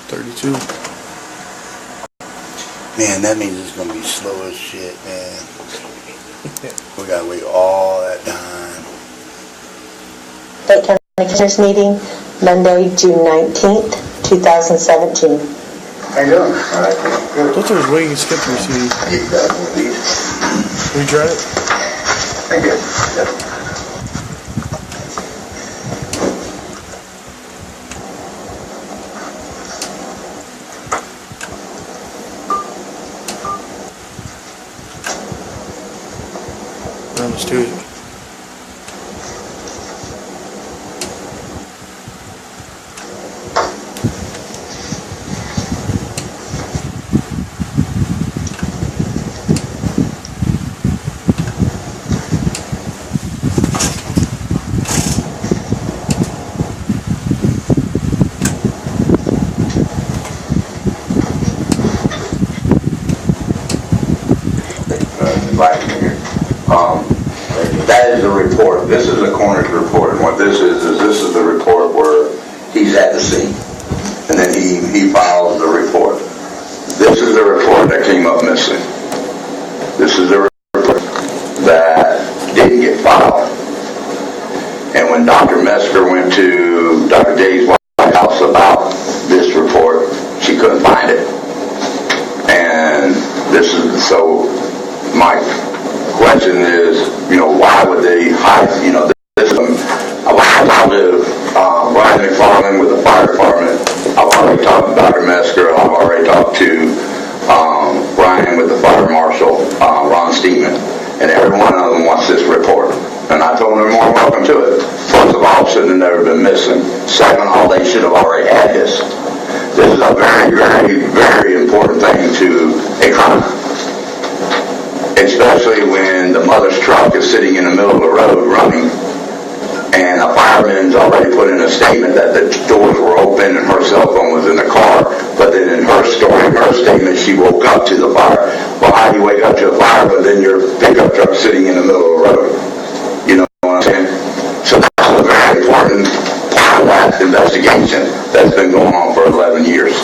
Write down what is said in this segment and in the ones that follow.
32. Man, that means it's going to be slow as shit, man. We got to wait all that time. Lake County Commissioners meeting, Monday, June 19th, 2017. How you doing? All right, good. I thought there was waiting and skip your CD. You got one of these. Have you tried it? Thank you. Yep. Let's do it. That is the report. This is the coroner's report, and what this is the report where he's at the scene, and then he files the report. This is the report that came up missing. This is the report that didn't get filed. And when Dr. Mesker went to Dr. Day's White House about this report, she couldn't find it. And this is so my question is, why would they hide, this is, I've talked to Brian McFarland with the fire department. I've already talked to Dr. Mesker. I've already talked to Brian with the fire marshal, Ron Steeman, and every one of them wants this report. And I told them they're more welcome to it. First of all, it should have never been missing. Second of all, they should have already had this. This is a very, very, very important thing to a crime. Especially when the mother's truck is sitting in the middle of the road running, and a fireman's already put in a statement that the doors were open and her cell phone was in the car. But then in her story, her statement, she woke up to the fire. Well, how do you wake up to a fire, but then your pickup truck sitting in the middle of the road? You know what I'm saying? So that's a very important part of that investigation that's been going on for 11 years.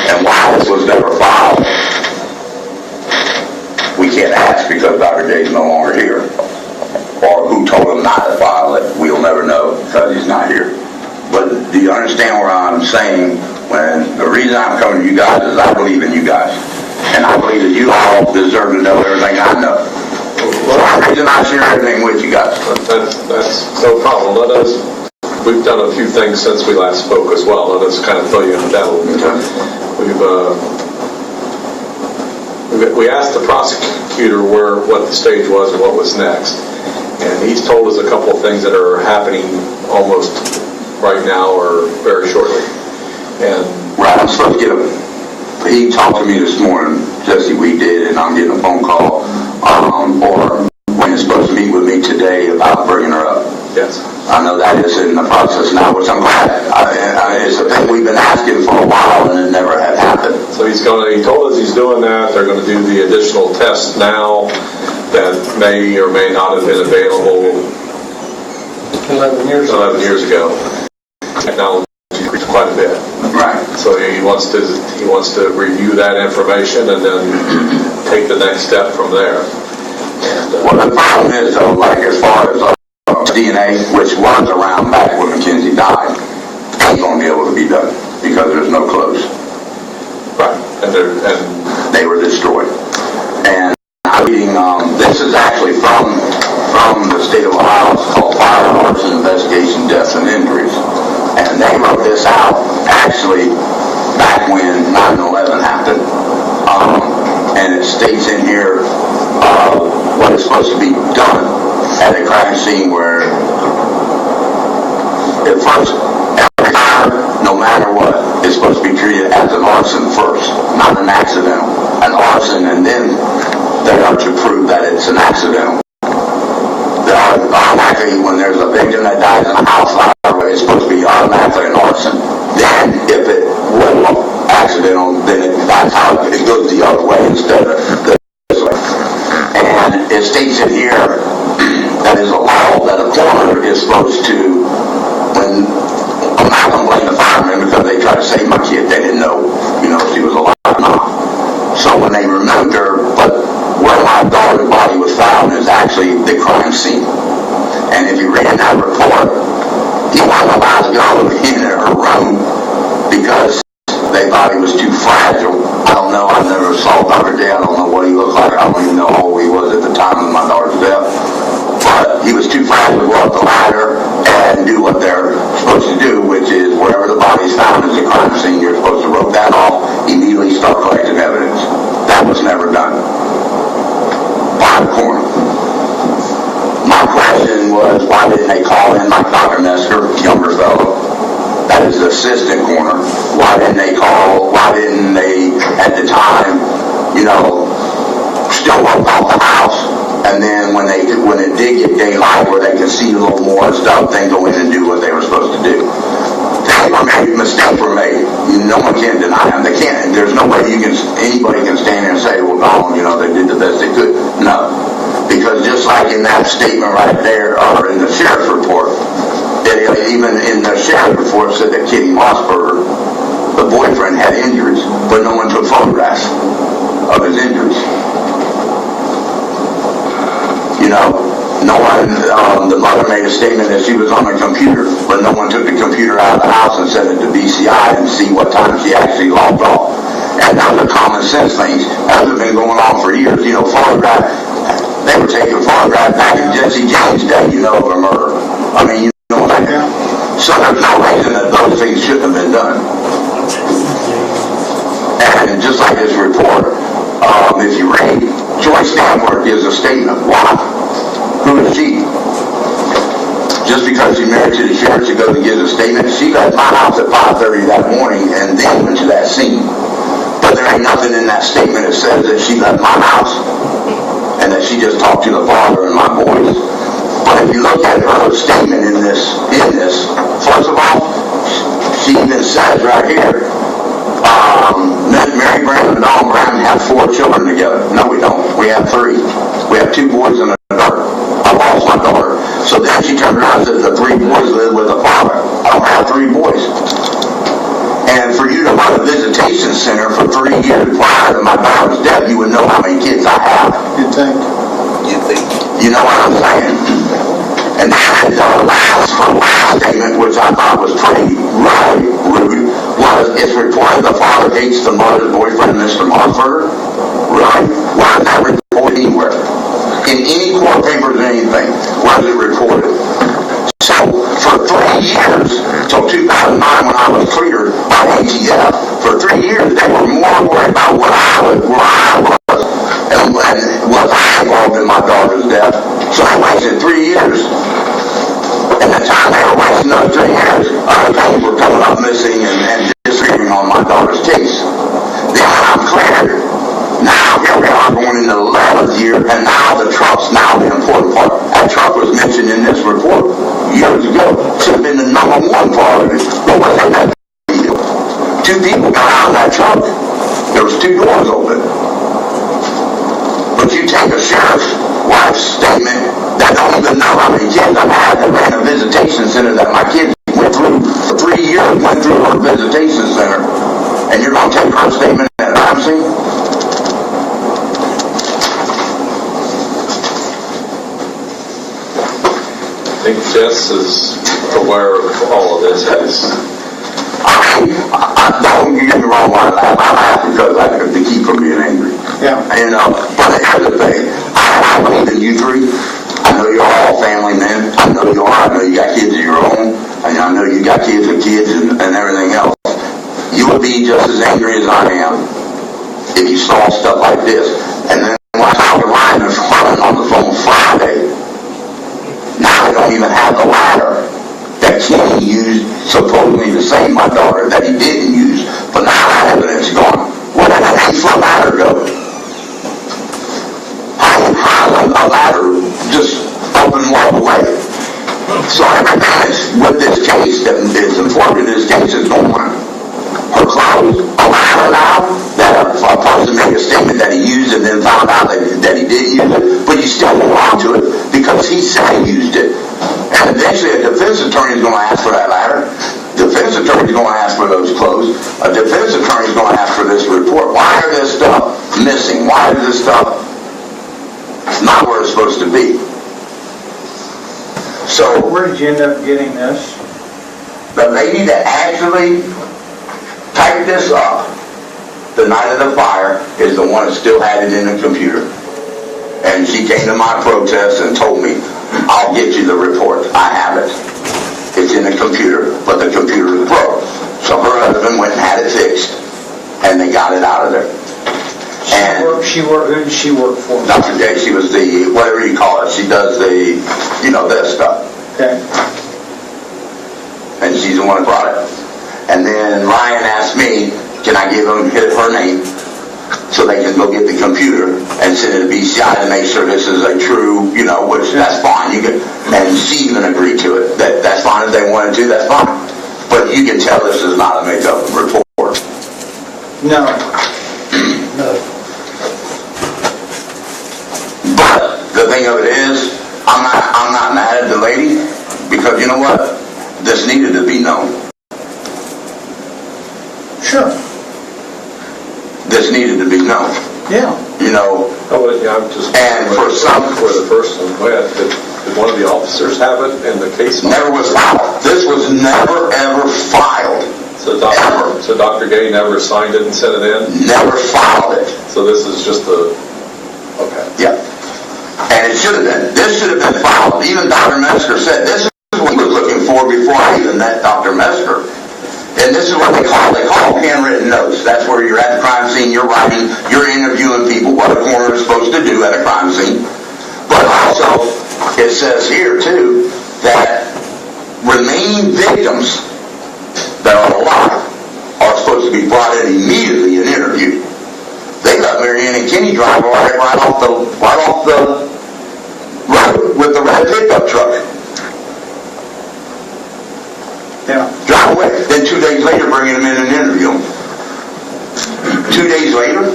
And why this was never filed, we can't ask because Dr. Day's no longer here. Or who told him not to file it, we'll never know because he's not here. But do you understand what I'm saying? When the reason I'm coming to you guys is I believe in you guys. And I believe that you all deserve to know everything I know. So the reason I share everything with you guys. That's no problem. We've done a few things since we last spoke as well. Let us kind of fill you in that a little bit. We asked the prosecutor what the stage was and what was next, and he's told us a couple of things that are happening almost right now or very shortly. And right, I'm supposed to get he talked to me this morning, Jesse, we did, and I'm getting a phone call, or when he's supposed to meet with me today about bringing her up. yes. I know that is in the process now, which I'm glad. It's a thing we've been asking for a while, and it never had happened. So he told us he's doing that. They're going to do the additional tests now that may or may not have been available 11 years ago. Technology increased quite a bit. Right. So he wants to review that information and then take the next step from there. And, well, the problem is, though, like as far as DNA, which was around back when Mackenzie died, ain't going to be able to be done because there's no clothes. right, and They were destroyed. And I'm reading, this is actually from the state of Ohio. It's called Fire, Arson, Investigation, Deaths, and Injuries. And they wrote this out actually back when 9/11 happened. And it states in here what is supposed to be done at a crime scene where at first, every time, no matter what, is supposed to be treated as an arson first, not an accidental. An arson, and then they are to prove that it's an accidental. Automatically, when there's a victim that dies in a house fire, it's supposed to be automatically an arson. Then, if it was accidental, then that's how it goes the other way instead of this way. And it states in here that is a law that a coroner is supposed to, when I'm not going to blame the firemen because they tried to save my kid, they didn't know because they thought he was too fragile. I don't know. I never saw Dr. Day. I don't know what he looked like. I don't even know how old he was at the time of my daughter's death. But he was too fragile to go up the ladder and do what they're supposed to do, which is wherever the body's found is a crime scene, you're supposed to rope that off, immediately start collecting evidence. That was never done. Bottom corner. My question was, why didn't they call in like Dr. Mesker, younger fellow? That is the assistant corner. Why didn't they, at the time, still rope off the house? And then when it did get daylight where they could see a little more and stuff, then go in and do what they were supposed to do. Mistakes were made. No one can deny them. They can't. There's no way anybody can stand there and say, well, no, they did the best they could. No. Because just like in that statement right there, or in the sheriff's report, even in the sheriff's report said that Kitty Mossbarger, the boyfriend, had injuries, but no one took photographs of his injuries. No one, the mother made a statement that she was on the computer, but no one took the computer out of the house and sent it to BCI and see what time she actually logged off. And those are common sense things. Those have been going on for years. Photograph, they were taking photographs back in Jesse James' day, of a murder. I mean, what I mean? So there's no reason that those things shouldn't have been done. And just like this report, if you read, Joyce Stanford gives a statement. Why? Who is she? Just because she's married to the sheriff, she goes and gives a statement. She left my house at 5:30 that morning and then went to that scene. But there ain't nothing in that statement that says that she left my house and that she just talked to the father and my boys. But if you look at her statement in this, first of all, she even says right here, Mary Branham and Don Branham have 4 children together. No, we don't. We have 3. We have 2 boys and a daughter. I lost my daughter. So then she turned around and said the 3 boys live with the father. I don't have 3 boys. And for you to run a visitation center for 3 years prior to my daughter's death, you would know how many kids I have. You think? You know what I'm saying? And then the last statement, which I thought was pretty rude, was it's reported the father hates the mother's boyfriend, Mr. Mossbarger. Really? Why is that reported anywhere? In any court papers or anything, where is it reported? So, for 3 years, till 2009 when I was cleared by ATF, for 3 years they were more worried about where I was, and was I involved in my daughter's death. So they wasted 3 years. And the time they were wasting those 3 years, other things were coming up missing and disappearing on my daughter's case. Then when I'm cleared, now here we are going into the 11th year, and now the truck's now the important part. That truck was mentioned in this report years ago. Should have been the number 1 priority. But what they had to do? 2 people got out of that truck. There was 2 doors open. But you take a sheriff's wife's statement that don't even know how many kids I've had that ran a visitation center that my kids went through for 3 years, went through her visitation center, and you're going to take her statement at a crime scene? I think Jess is aware of all of this. Don't get me wrong, I laugh because I have to keep from being angry. Yeah. But here's the thing. I believe in you 3. I know you're all family men. I know you are. I know you got kids of your own. And I know you got kids and everything else. You would be just as angry as I am if you saw stuff like this. And then when I talked to Ryan and Farland on the phone Friday, now they don't even have the ladder that Kenny used supposedly to save my daughter that he didn't use, but now that evidence is gone. Where did that 8-foot ladder go? How a ladder just up and walk away? So everything with this case that is important in this case is gone. Her clothes, a ladder now, that a person made a statement that he used and then found out that he didn't use it, but you still hold on to it because he said he used it. And eventually a defense attorney is going to ask for that ladder. Defense attorney is going to ask for those clothes. A defense attorney is going to ask for this report. Why are this stuff missing? Why is this stuff not where it's supposed to be? So where did you end up getting this? the lady that actually typed this up the night of the fire is the one that still had it in the computer. And she came to my protest and told me, I'll get you the report. I have it. It's in the computer, but the computer is broke. So her husband went and had it fixed, and they got it out of there. And Who did she work for? Dr. J, she was the, whatever you call it, she does the, this stuff. Okay. And she's the one that brought it. And then Ryan asked me, can I give him her name so they can go get the computer and send it to BCI to make sure this is a true, which that's fine. You can, and she even agreed to it. That's fine if they wanted to, that's fine. But you can tell this is not a make-up report. No. No. But the thing of it is, I'm not mad at the lady, because you know what? This needed to be known. Sure. This needed to be known. Yeah. I'm just. And for some, where the person went, did one of the officers have it in the case? Never was filed. This was never ever filed. So Dr. Gay never signed it and sent it in? Never filed it. So this is just okay. Yeah. And it should have been. This should have been filed. Even Dr. Mesker said this is what he was looking for before I even met Dr. Mesker. And this is what they call handwritten notes. That's where you're at the crime scene, you're writing, you're interviewing people, what a coroner is supposed to do at a crime scene. But also, it says here too, that remaining victims that are alive are supposed to be brought in immediately and interviewed. They let Marianne and Kenny drive right off the road with the red pickup truck. Yeah. Drive away. Then 2 days later, bringing them in and interview them. 2 days later?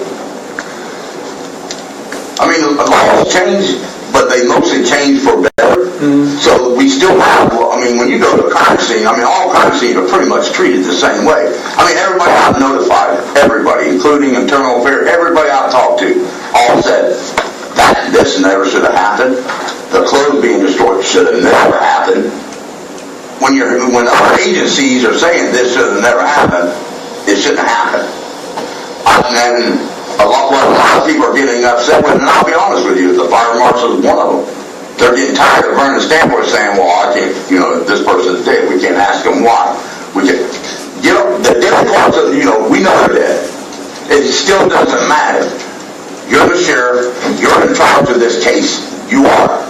I mean, the laws changed, but they mostly changed for better. Mm-hmm. So we still have, when you go to a crime scene, all crime scenes are pretty much treated the same way. Everybody I've notified, everybody, including internal affairs, everybody I've talked to, all said, that this never should have happened. The clothes being destroyed should have never happened. When other agencies are saying this should have never happened, it shouldn't have happened. And a lot of people are getting upset with, and I'll be honest with you, the fire marshal is one of them. They're getting tired of Vernon Stanford saying, well, I can't, this person's dead. We can't ask them why. The dead parts of, we know they're dead. It still doesn't matter. You're the sheriff. You're in charge of this case. You are.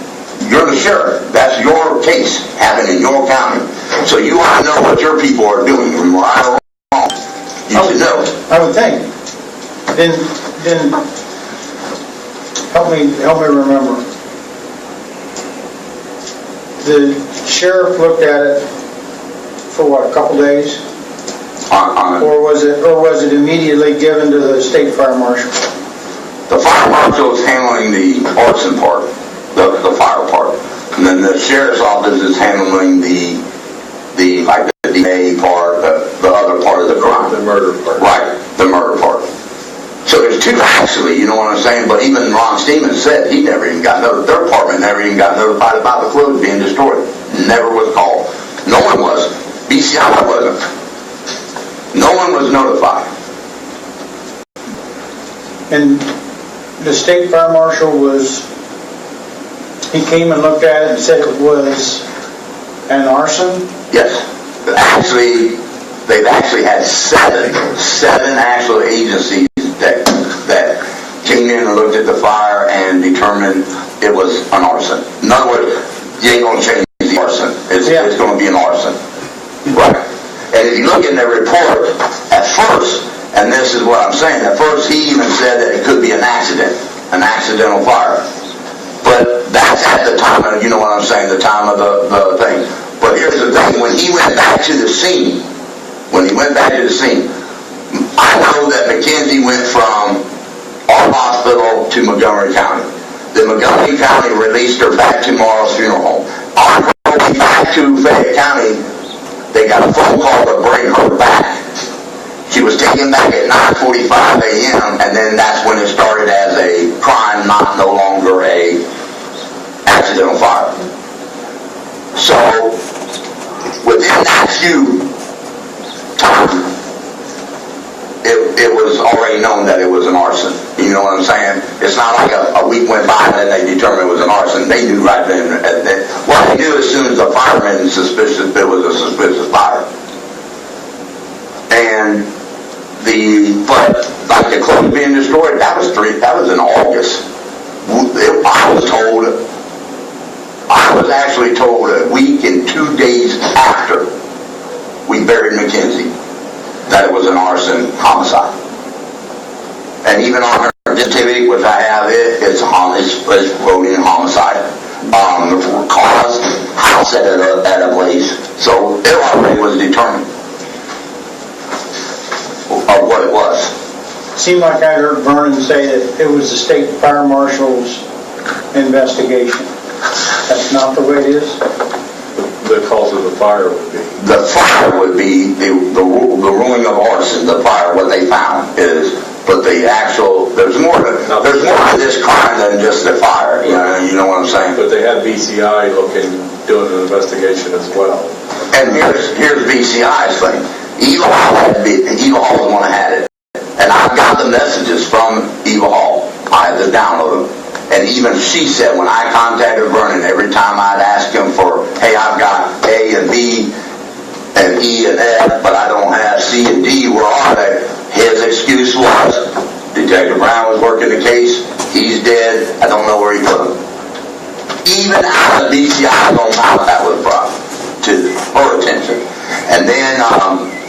You're the sheriff. That's your case happening in your county. So you ought to know what your people are doing, right or wrong. You should know. I would think. Then help me remember. The sheriff looked at it for what, a couple days? Or was it immediately given to the state fire marshal? The fire marshal is handling the arson part, the fire part, and then the sheriff's office is handling the DA part, the other part of the crime. The murder part. Right, the murder part. So there's two actually, you know what I'm saying? But even Ron Stevens said he never even got notified. Their department never even got notified about the clothes being destroyed. Never was called. No one was. BCI wasn't. No one was notified. And the state fire marshal he came and looked at it and said it was an arson? Yes. Actually, they've actually had seven actual agencies that came in and looked at the fire and determined it was an arson. In other words, you ain't going to change the arson. It's going to be an arson. Right. And if you look in their report, at first, and this is what I'm saying, at first he even said that it could be an accidental fire. But that's at the time of, you know what I'm saying, the time of the thing. But here's the thing, when he went back to the scene, I know that Mackenzie went from our hospital to Montgomery County. Then Montgomery County released her back to Morrow's Funeral Home. On her way back to Fayette County, they got a phone call to bring her back. She was taken back at 9:45 a.m. and then that's when it started as a crime, no longer a accidental fire. So within that few time, it was already known that it was an arson. You know what I'm saying? It's not like a week went by and then they determined it was an arson. They knew right then. Well, they knew as soon as the fireman suspicious it was a suspicious fire. And but like the clothes being destroyed, that was in August. I was actually told a week and 2 days after we buried Mackenzie that it was an arson homicide. And even on her certificate, which I have, it's voting homicide. The cause, house at a blaze. So it already was determined of what it was. Seemed like I heard Vernon say that it was the state fire marshal's investigation. That's not the way it is? The cause of the fire would be? The fire would be the ruling of arson. The fire, what they found is, but the actual, there's more to this crime than just the fire. You know what I'm saying? But they had BCI doing an investigation as well. And here's BCI's thing. Eva Hall was the one that had it. And I got the messages from Eva Hall. I had to download them. And even she said when I contacted Vernon, every time I'd ask him for, hey, I've got A and B and E and F, but I don't have C and D, where are they? His excuse was, Detective Brown was working the case, he's dead, I don't know where he put him. Even out of BCI's own mouth, that was brought to her attention. And then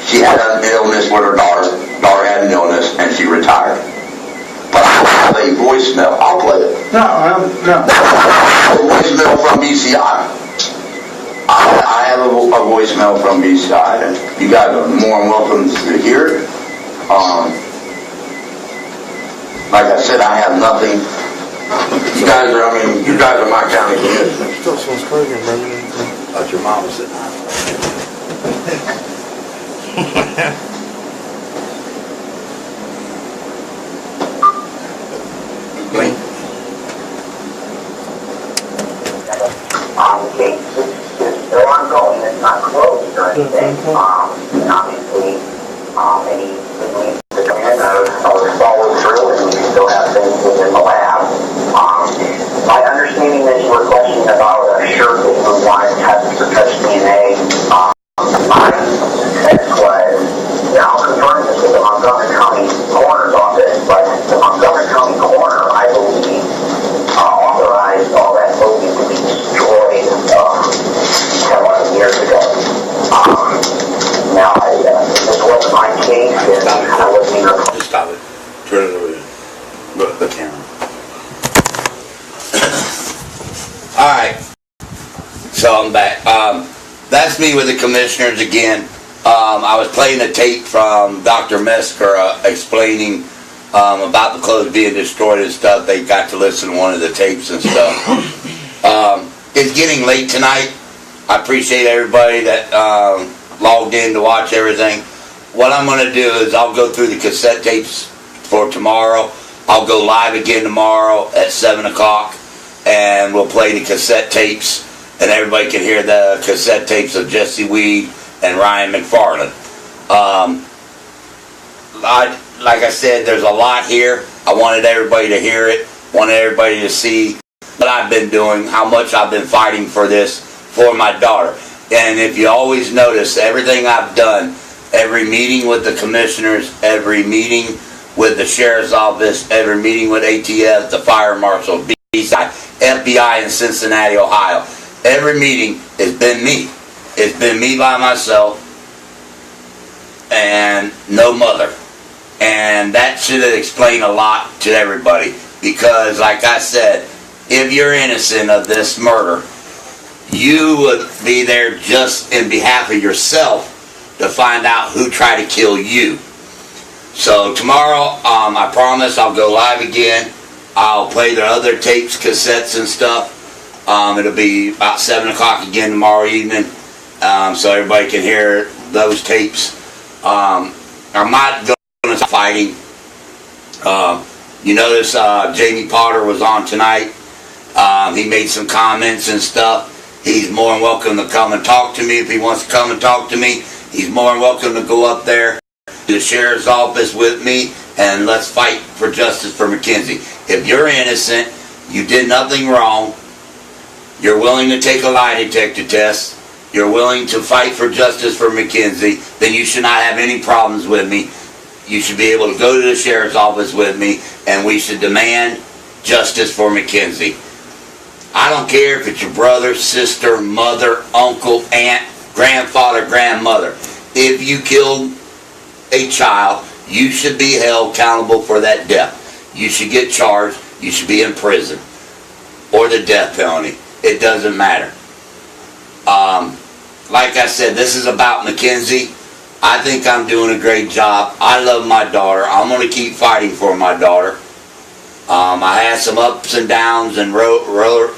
she had an illness with her daughter. Daughter had an illness, and she retired. But I have a voicemail. I'll play it. No. A voicemail from BCI. I have a voicemail from BCI, and you guys are more than welcome to hear it. Like I said, I have nothing. You guys are my county commissioners. Still smells crazy, remember? Thought your mom was sitting on The case is still ongoing. It's not closed or anything. Obviously, any leads to come in are followed through, and we still have things in the lab. My understanding that you were questioning about a shirt that you wanted to test for touch DNA. My sense was, and I'll confirm this with the Montgomery County Coroner's Office, but the Montgomery County Coroner, I believe, authorized all that clothing to be destroyed 11 years ago. Now, this wasn't my case, and I wasn't even... Just stop it. Turn it over there. Look at the camera. Alright. So I'm back. That's me with the commissioners again. I was playing a tape from Dr. Mesker explaining about the clothes being destroyed and stuff. They got to listen to one of the tapes and stuff. It's getting late tonight. I appreciate everybody that logged in to watch everything. What I'm going to do is I'll go through the cassette tapes for tomorrow. I'll go live again tomorrow at 7 o'clock, and we'll play the cassette tapes, and everybody can hear the cassette tapes of Jesse Weed and Ryan McFarland. Like I said, there's a lot here. I wanted everybody to hear it, wanted everybody to see what I've been doing, how much I've been fighting for this, for my daughter. And if you always notice, everything I've done, every meeting with the commissioners, every meeting with the sheriff's office, every meeting with ATF, the fire marshal, BCI, FBI in Cincinnati, Ohio, every meeting has been me. It's been me by myself and no mother. And that should explain a lot to everybody, because like I said, if you're innocent of this murder, you would be there just in behalf of yourself to find out who tried to kill you. So tomorrow, I promise I'll go live again. I'll play the other tapes, cassettes and stuff. It'll be about 7 o'clock again tomorrow evening, so everybody can hear those tapes. I'm not going to fighting. You notice Jamie Potter was on tonight. He made some comments and stuff. He's more than welcome to come and talk to me. If he wants to come and talk to me, he's more than welcome to go up there. to the sheriff's office with me, and let's fight for justice for Mackenzie. If you're innocent, you did nothing wrong, you're willing to take a lie detector test, you're willing to fight for justice for Mackenzie, then you should not have any problems with me. You should be able to go to the sheriff's office with me, and we should demand justice for Mackenzie. I don't care if it's your brother, sister, mother, uncle, aunt, grandfather, grandmother. If you killed a child, you should be held accountable for that death. You should get charged. You should be in prison or the death penalty. It doesn't matter. Like I said, this is about Mackenzie. I think I'm doing a great job. I love my daughter. I'm going to keep fighting for my daughter. I had some ups and downs and roller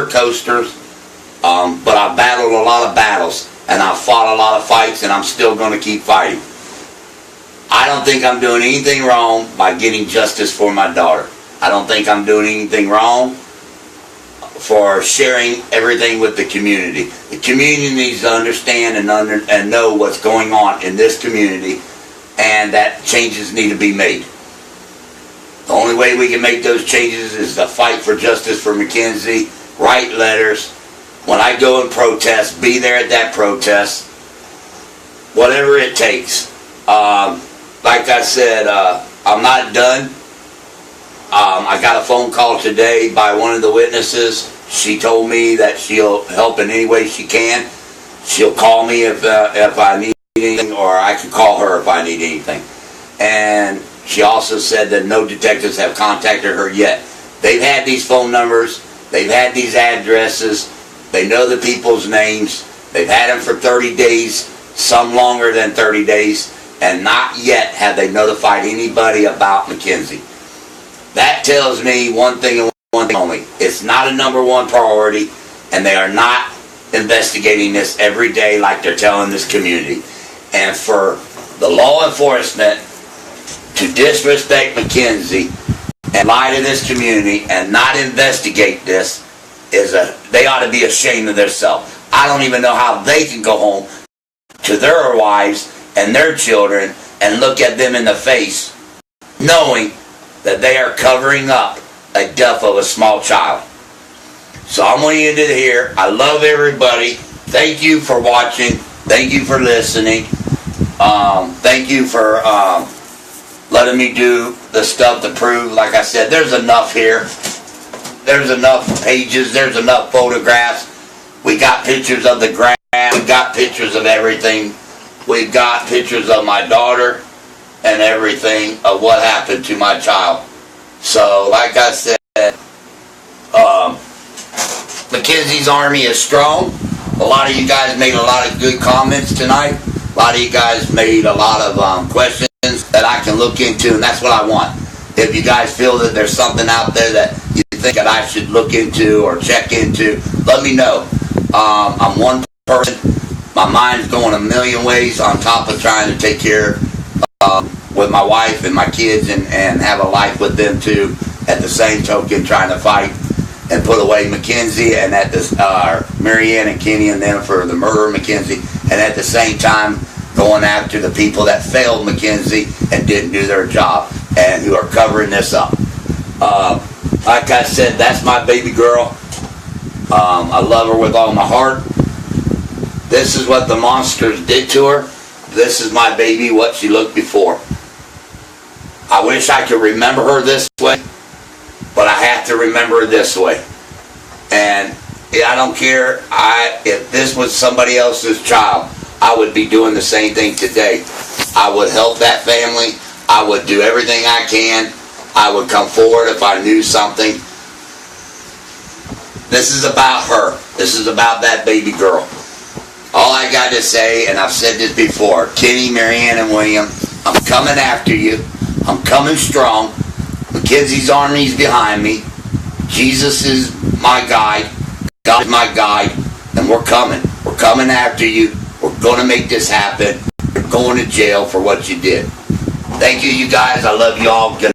coasters, but I battled a lot of battles, and I fought a lot of fights, and I'm still going to keep fighting. I don't think I'm doing anything wrong by getting justice for my daughter. I don't think I'm doing anything wrong for sharing everything with the community. The community needs to understand and know what's going on in this community, and that changes need to be made. The only way we can make those changes is to fight for justice for Mackenzie, write letters. When I go and protest, be there at that protest, whatever it takes. Like I said, I'm not done. I got a phone call today by one of the witnesses. She told me that she'll help in any way she can. She'll call me if I need anything, or I can call her if I need anything. And she also said that no detectives have contacted her yet. They've had these phone numbers. They've had these addresses. They know the people's names. They've had them for 30 days, some longer than 30 days, and not yet have they notified anybody about Mackenzie. That tells me one thing and one thing only. It's not a #1 priority, and they are not investigating this every day like they're telling this community. And for the law enforcement to disrespect Mackenzie and lie to this community and not investigate this, they ought to be ashamed of themselves. I don't even know how they can go home to their wives and their children and look at them in the face knowing that they are covering up a death of a small child. So I'm going to end it here. I love everybody. Thank you for watching. Thank you for listening. Thank you for letting me do the stuff to prove. Like I said, there's enough here. There's enough pages. There's enough photographs. We got pictures of the grass. We got pictures of everything. We've got pictures of my daughter and everything of what happened to my child. So, like I said, Mackenzie's Army is strong. A lot of you guys made a lot of good comments tonight. A lot of you guys made a lot of questions that I can look into, and that's what I want. If you guys feel that there's something out there that you think that I should look into or check into, let me know. I'm one person. My mind's going a million ways on top of trying to take care with my wife and my kids and have a life with them too. At the same token, trying to fight and put away Mackenzie and at this Marianne and Kenny and them for the murder of Mackenzie, and at the same time going after the people that failed Mackenzie and didn't do their job and who are covering this up. Like I said, that's my baby girl. I love her with all my heart. This is what the monsters did to her. This is my baby, what she looked before. I wish I could remember her this way, but I have to remember her this way. And I don't care if this was somebody else's child, I would be doing the same thing today. I would help that family. I would do everything I can. I would come forward if I knew something. This is about her. This is about that baby girl. All I got to say, and I've said this before, Kenny, Marianne, and William, I'm coming after you. I'm coming strong. Mackenzie's Army's behind me. Jesus is my guide. God is my guide. And we're coming. We're coming after you. We're going to make this happen. You're going to jail for what you did. Thank you, you guys. I love you all. Good